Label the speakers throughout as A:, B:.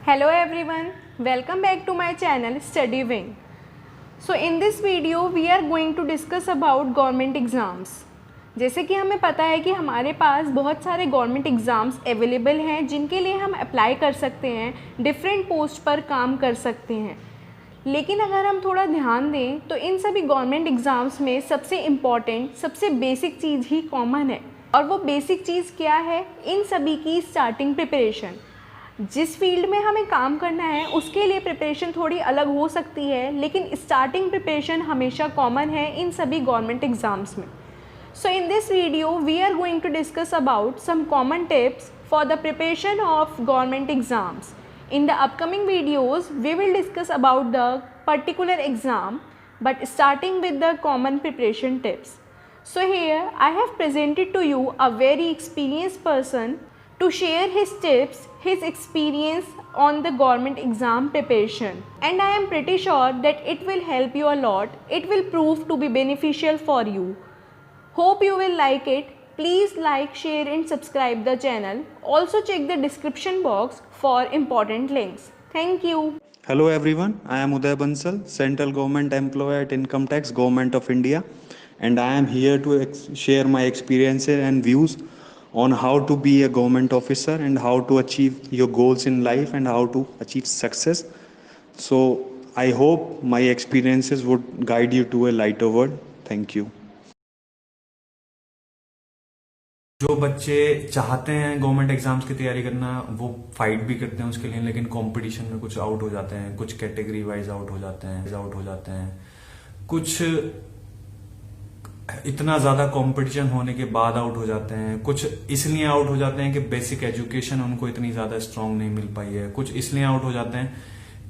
A: Hello everyone, welcome back to my channel Study Wing. So in this video we are going to discuss about government exams. जैसे कि हमें पता है कि हमारे पास बहुत सारे गवर्नमेंट एग्ज़ाम्स अवेलेबल हैं जिनके लिए हम अप्लाई कर सकते हैं, डिफरेंट पोस्ट पर काम कर सकते हैं। लेकिन अगर हम थोड़ा ध्यान दें तो इन सभी गवर्नमेंट एग्ज़ाम्स में सबसे इम्पॉर्टेंट, सबसे बेसिक चीज़ ही कॉमन है। और वो बेसिक चीज़ क्या है? इन सभी की स्टार्टिंग प्रिपरेशन। जिस फील्ड में हमें काम करना है उसके लिए प्रिपरेशन थोड़ी अलग हो सकती है, लेकिन स्टार्टिंग प्रिपरेशन हमेशा कॉमन है इन सभी गवर्नमेंट एग्ज़ाम्स में। So in this video we are going to discuss about some common tips for the preparation of government exams. In the upcoming videos we will discuss about the particular exam, but starting with the common preparation tips. So here I have presented to you a very experienced person to share his tips, his experience on the government exam preparation, and I am pretty sure that it will help you a lot. It will prove to be beneficial for you. Hope you will like it. Please like, share and subscribe the channel. Also check the description box for important links. Thank you.
B: Hello everyone, I am Uday Bansal, Central Government Employee at Income Tax Government of India, and I am here to share my experiences and views on how to be a government officer and how to achieve your goals in life and how to achieve success. So I hope my experiences would guide you to a lighter world. Thank you.
C: जो बच्चे चाहते हैं government exams की तैयारी करना वो fight भी करते हैं उसके लिए, लेकिन कंपटीशन में कुछ आउट हो जाते हैं, कुछ कैटेगरी वाइज आउट हो जाते हैं, कुछ इतना ज्यादा कंपटीशन होने के बाद आउट हो जाते हैं, कुछ इसलिए आउट हो जाते हैं कि बेसिक एजुकेशन उनको इतनी ज्यादा स्ट्रांग नहीं मिल पाई है, कुछ इसलिए आउट हो जाते हैं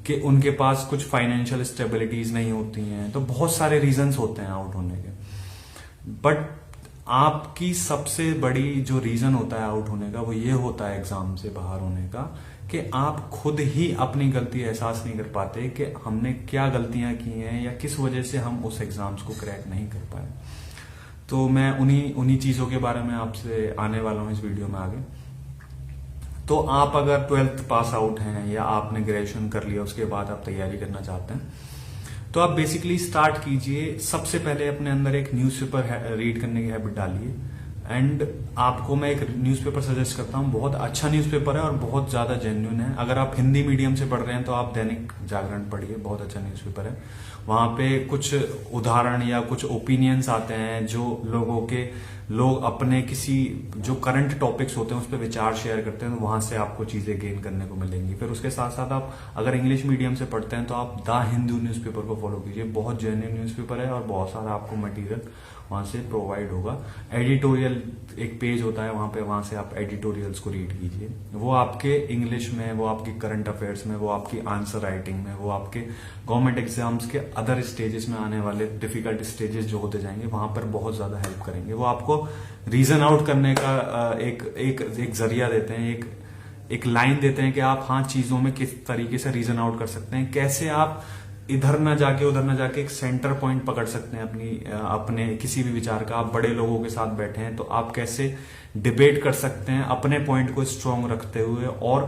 C: कि उनके पास कुछ फाइनेंशियल स्टेबिलिटीज नहीं होती हैं। तो बहुत सारे रीजंस होते हैं आउट होने के, बट आपकी सबसे बड़ी जो रीजन होता है आउट होने का वो ये होता है एग्जाम से बाहर होने का कि आप खुद ही अपनी गलती एहसास नहीं कर पाते कि हमने क्या गलतियां की हैं या किस वजह से हम उस एग्जाम्स को क्रैक नहीं कर पाए। तो मैं उन्हीं चीजों के बारे में आपसे आने वाला हूं इस वीडियो में आगे। तो आप अगर 12th पास आउट हैं या आपने ग्रेजुएशन कर लिया उसके बाद आप तैयारी करना चाहते हैं तो आप बेसिकली स्टार्ट कीजिए। सबसे पहले अपने अंदर एक न्यूज़पेपर रीड करने की हैबिट डालिए, एंड आपको मैं एक न्यूज़पेपर सजेस्ट करता हूँ। बहुत अच्छा न्यूज़पेपर है और बहुत ज्यादा जेन्युइन है। अगर आप हिंदी मीडियम से पढ़ रहे हैं तो आप दैनिक जागरण पढ़िए, बहुत अच्छा न्यूज़पेपर है। वहां पे कुछ उदाहरण या कुछ ओपिनियंस आते हैं जो लोग अपने किसी जो करंट टॉपिक्स होते हैं उस पर विचार शेयर करते हैं, तो वहां से आपको चीजें गेन करने को मिलेंगी। फिर उसके साथ साथ आप अगर इंग्लिश मीडियम से पढ़ते हैं तो आप द हिंदू न्यूज़पेपर को फॉलो कीजिए। बहुत जेन्युइन न्यूज़पेपर है और बहुत सारा आपको मटेरियल वहां से प्रोवाइड होगा। एडिटोरियल एक पेज होता है वहां से आप एडिटोरियल्स को रीड कीजिए। वो आपके इंग्लिश में, वो आपकी करंट अफेयर्स में, वो आपकी आंसर राइटिंग में, वो आपके गवर्नमेंट एग्जाम्स के अदर स्टेजेस में आने वाले डिफिकल्ट स्टेजेस जो होते जाएंगे वहां पर बहुत ज्यादा हेल्प करेंगे। वो आपको रीजन आउट करने का एक जरिया देते हैं, एक लाइन देते हैं कि आप चीजों में किस तरीके से रीजन आउट कर सकते हैं, कैसे आप इधर ना जाके उधर ना जाके एक सेंटर पॉइंट पकड़ सकते हैं अपने किसी भी विचार का। आप बड़े लोगों के साथ बैठे हैं तो आप कैसे डिबेट कर सकते हैं अपने पॉइंट को स्ट्रांग रखते हुए और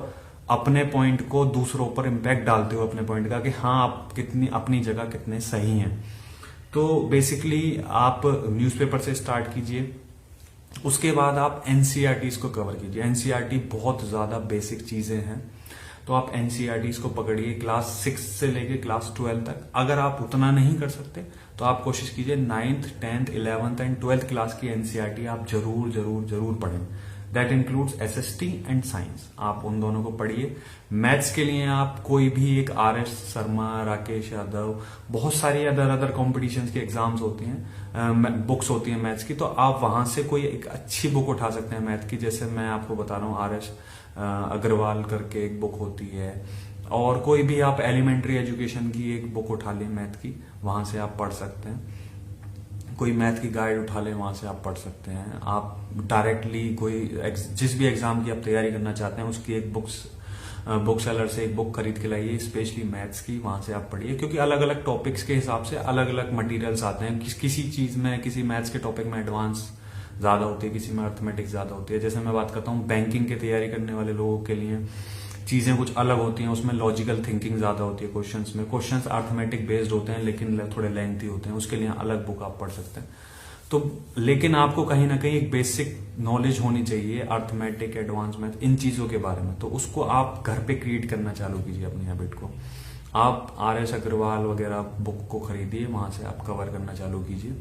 C: अपने पॉइंट को दूसरों पर इम्पैक्ट डालते हुए अपने पॉइंट का कि आप कितनी अपनी जगह कितने सही हैं। तो बेसिकली आप न्यूज़पेपर से स्टार्ट कीजिए। उसके बाद आप एनसीईआरटीज को कवर कीजिए। एनसीईआरटी बहुत ज्यादा बेसिक चीजें हैं, तो आप एनसीईआरटीज को पकड़िए क्लास 6 से लेके क्लास 12 तक। अगर आप उतना नहीं कर सकते तो आप कोशिश कीजिए 9th, 10th, 11th and 12th class की एनसीईआरटी आप जरूर पढ़ें। That includes SST and science. आप उन दोनों को पढ़िए। मैथ्स के लिए आप कोई भी एक आरएस शर्मा, राकेश यादव, बहुत सारी अदर कॉम्पिटिशन्स की एग्जाम्स होती हैं, बुक्स होती हैं मैथ्स की, तो आप वहां से कोई एक अच्छी बुक उठा सकते हैं मैथ की। जैसे मैं आपको बता रहा हूँ आरएस अग्रवाल करके एक बुक होती है, और कोई भी आप एलिमेंट्री एजुकेशन की एक बुक उठा लें मैथ की, वहां से आप पढ़ सकते हैं। कोई मैथ की गाइड उठा लें, वहां से आप पढ़ सकते हैं। आप डायरेक्टली जिस भी एग्जाम की आप तैयारी करना चाहते हैं उसकी एक बुक सेलर से एक बुक खरीद के लाइए, स्पेशली मैथ्स की, वहां से आप पढ़िए। क्योंकि अलग अलग टॉपिक्स के हिसाब से अलग अलग मटेरियल्स आते हैं। किसी चीज में, किसी मैथ्स के टॉपिक में एडवांस ज्यादा होती है, किसी में अर्थमेटिक्स ज्यादा होती है। जैसे मैं बात करता हूँ बैंकिंग की तैयारी करने वाले लोगों के लिए चीजें कुछ अलग होती हैं, उसमें लॉजिकल थिंकिंग ज्यादा होती है क्वेश्चंस में। क्वेश्चंस अर्थमेटिक बेस्ड होते हैं लेकिन थोड़े लेंथी होते हैं, उसके लिए अलग बुक आप पढ़ सकते हैं। तो लेकिन आपको कहीं ना कहीं एक बेसिक नॉलेज होनी चाहिए अर्थमेटिक, एडवांस मैथ, इन चीजों के बारे में। तो उसको आप घर पे क्रिएट करना चालू कीजिए अपनी हैबिट को। आप RS अग्रवाल वगैरह बुक को खरीदिए, वहां से आप कवर करना चालू कीजिए।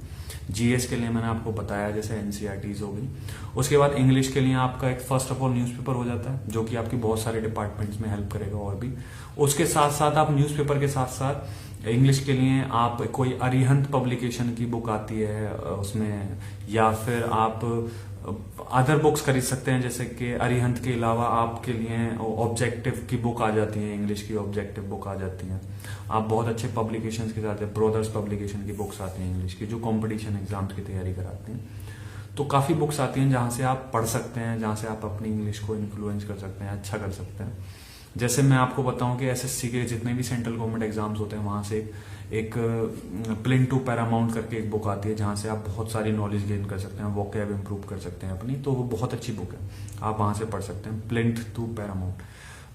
C: GS के लिए मैंने आपको बताया जैसे NCERTs हो गई। उसके बाद इंग्लिश के लिए आपका एक फर्स्ट ऑफ ऑल न्यूज़पेपर हो जाता है जो कि आपकी बहुत सारे डिपार्टमेंट्स में हेल्प करेगा। और भी उसके साथ साथ आप न्यूज़पेपर के साथ साथ इंग्लिश के लिए आप कोई अरिहंत पब्लिकेशन की बुक आती है उसमें, या फिर आप अदर बुक्स खरीद सकते हैं। जैसे कि अरिहंत के अलावा आपके लिए ऑब्जेक्टिव की बुक आ जाती है, इंग्लिश की ऑब्जेक्टिव बुक आ जाती है। आप बहुत अच्छे पब्लिकेशंस के साथ, ब्रदर्स पब्लिकेशन की बुक्स आती हैं इंग्लिश की, जो कंपटीशन एग्जाम्स की तैयारी कराती हैं। तो काफी बुक्स आती हैं जहां से आप पढ़ सकते हैं, जहां से आप अपनी इंग्लिश को इन्फ्लुएंस कर सकते हैं, अच्छा कर सकते हैं। जैसे मैं आपको बताऊं कि SSC के जितने भी सेंट्रल गवर्नमेंट एग्जाम्स होते हैं वहां से एक प्लिंथ टू पैरामाउंट करके एक बुक आती है जहां से आप बहुत सारी नॉलेज गेन कर सकते हैं, वोकैब इंप्रूव कर सकते हैं अपनी। तो वो बहुत अच्छी बुक है, आप वहां से पढ़ सकते हैं, प्लिंथ टू पैरामाउंट।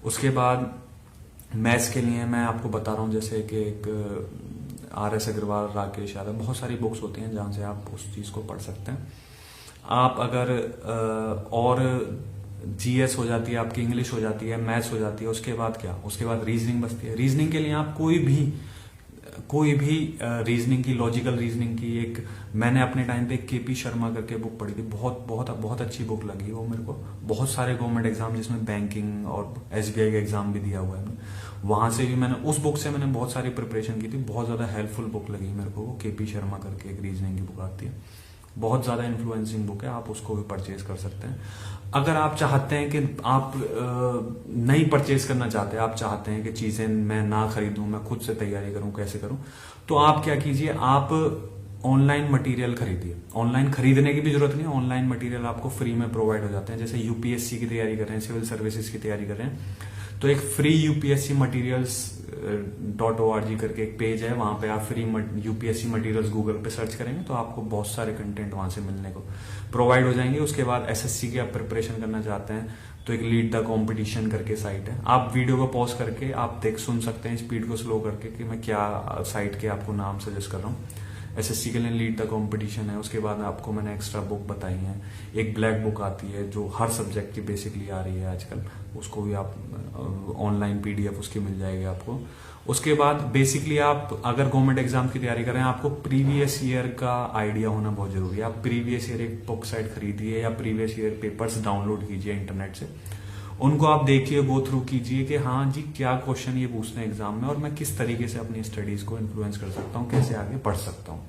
C: उसके बाद मैथ्स के लिए मैं आपको बता रहा हूँ जैसे कि एक RS अग्रवाल, राकेश यादव, बहुत सारी बुक्स होती हैं जहां से आप उस चीज को पढ़ सकते हैं। आप अगर और GS हो जाती है आपकी, इंग्लिश हो जाती है, मैथ्स हो जाती है, उसके बाद क्या, उसके बाद रीजनिंग बचती है। रीजनिंग के लिए आप कोई भी रीजनिंग की, लॉजिकल रीजनिंग की एक, मैंने अपने टाइम पे KP शर्मा करके बुक पढ़ी थी, बहुत बहुत बहुत अच्छी बुक लगी वो मेरे को। बहुत सारे गवर्नमेंट एग्जाम जिसमें बैंकिंग और SBI का एग्जाम भी दिया हुआ है, वहां से भी मैंने उस बुक से मैंने बहुत सारी प्रिपरेशन की थी। बहुत ज्यादा हेल्पफुल बुक लगी मेरे को, KP शर्मा करके एक रीजनिंग की बुक आती है, बहुत ज्यादा इन्फ्लुएंसिंग बुक है, आप उसको भी परचेज कर सकते हैं। अगर आप चाहते हैं कि आप नहीं परचेज करना चाहते, आप चाहते हैं कि चीजें मैं ना खरीदूं, मैं खुद से तैयारी करूं, कैसे करूं, तो आप क्या कीजिए, आप ऑनलाइन मटेरियल खरीदिए। ऑनलाइन खरीदने की भी जरूरत नहीं है, ऑनलाइन मटेरियल आपको फ्री में प्रोवाइड हो जाते हैं। जैसे UPSC की तैयारी कर रहे हैं, सिविल सर्विसेज की तैयारी कर रहे हैं, तो एक फ्री UPSC materials.org करके एक पेज है, वहां पे आप फ्री UPSC मटेरियल्स गूगल पे सर्च करेंगे तो आपको बहुत सारे कंटेंट वहां से मिलने को प्रोवाइड हो जाएंगे। उसके बाद SSC की आप प्रिपरेशन करना चाहते हैं तो एक लीड द कंपटीशन करके साइट है, आप वीडियो को पॉज करके आप सुन सकते हैं स्पीड को स्लो करके कि मैं क्या साइट के आपको नाम सजेस्ट कर रहा हूँ। SSC के लिए लीड द कंपटीशन है। उसके बाद आपको मैंने एक्स्ट्रा बुक बताई है, एक ब्लैक बुक आती है जो हर सब्जेक्ट की बेसिकली आ रही है आजकल, उसको भी आप ऑनलाइन PDF उसकी मिल जाएगी आपको। उसके बाद बेसिकली आप अगर गवर्नमेंट एग्जाम की तैयारी कर रहे हैं, आपको प्रीवियस ईयर का आइडिया होना बहुत जरूरी है। आप प्रीवियस ईयर एक बुक साइट खरीदिए या प्रीवियस ईयर पेपर्स डाउनलोड कीजिए इंटरनेट से, उनको आप देखिए, गो थ्रू कीजिए कि हाँ जी क्या क्वेश्चन ये पूछते हैं एग्जाम में और मैं किस तरीके से अपनी स्टडीज को इन्फ्लुएंस कर सकता हूँ, कैसे आगे बढ़ सकता हूँ।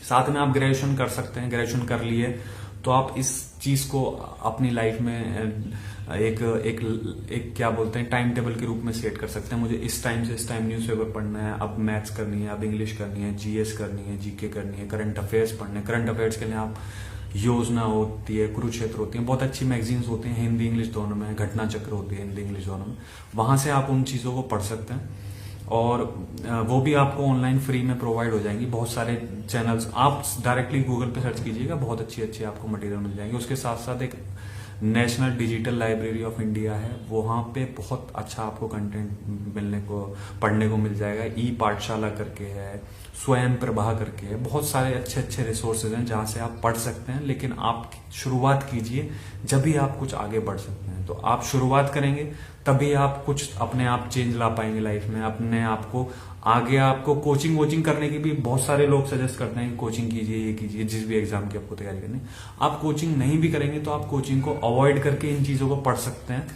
C: साथ में आप ग्रेजुएशन कर सकते हैं, ग्रेजुएशन कर लिए तो आप इस चीज को अपनी लाइफ में एक क्या बोलते हैं टाइम टेबल के रूप में सेट कर सकते हैं। मुझे इस टाइम से इस टाइम न्यूज़पेपर पढ़ना है, अब मैथ्स करनी है, अब इंग्लिश करनी है, GS करनी है, GK करनी है, करंट अफेयर्स पढ़ने। करंट अफेयर्स के लिए आप योजना होती है, कुरुक्षेत्र होती है, बहुत अच्छी मैगजीन्स होती हैं हिंदी इंग्लिश दोनों में, घटना चक्र होती है हिंदी इंग्लिश दोनों में, वहां से आप उन चीजों को पढ़ सकते हैं और वो भी आपको ऑनलाइन फ्री में प्रोवाइड हो जाएंगी। बहुत सारे चैनल्स आप डायरेक्टली गूगल पे सर्च कीजिएगा, बहुत अच्छी अच्छी आपको मटेरियल मिल जाएंगे। उसके साथ साथ एक national digital library of India है, वहां पे बहुत अच्छा आपको कंटेंट मिलने को, पढ़ने को मिल जाएगा। पाठशाला करके है, स्वयं प्रभा करके है, बहुत सारे अच्छे अच्छे रिसोर्सेज हैं जहां से आप पढ़ सकते हैं। लेकिन आप शुरुआत कीजिए, जब भी आप कुछ आगे बढ़ सकते हैं। तो आप शुरुआत करेंगे तभी आप कुछ अपने आप चेंज ला पाएंगे लाइफ में, अपने आप को आगे। आपको कोचिंग करने की भी बहुत सारे लोग सजेस्ट करते हैं कि कोचिंग कीजिए, ये कीजिए, जिस भी एग्जाम की आपको तैयारी करनी। आप कोचिंग नहीं भी करेंगे तो आप कोचिंग को अवॉइड करके इन चीजों को पढ़ सकते हैं।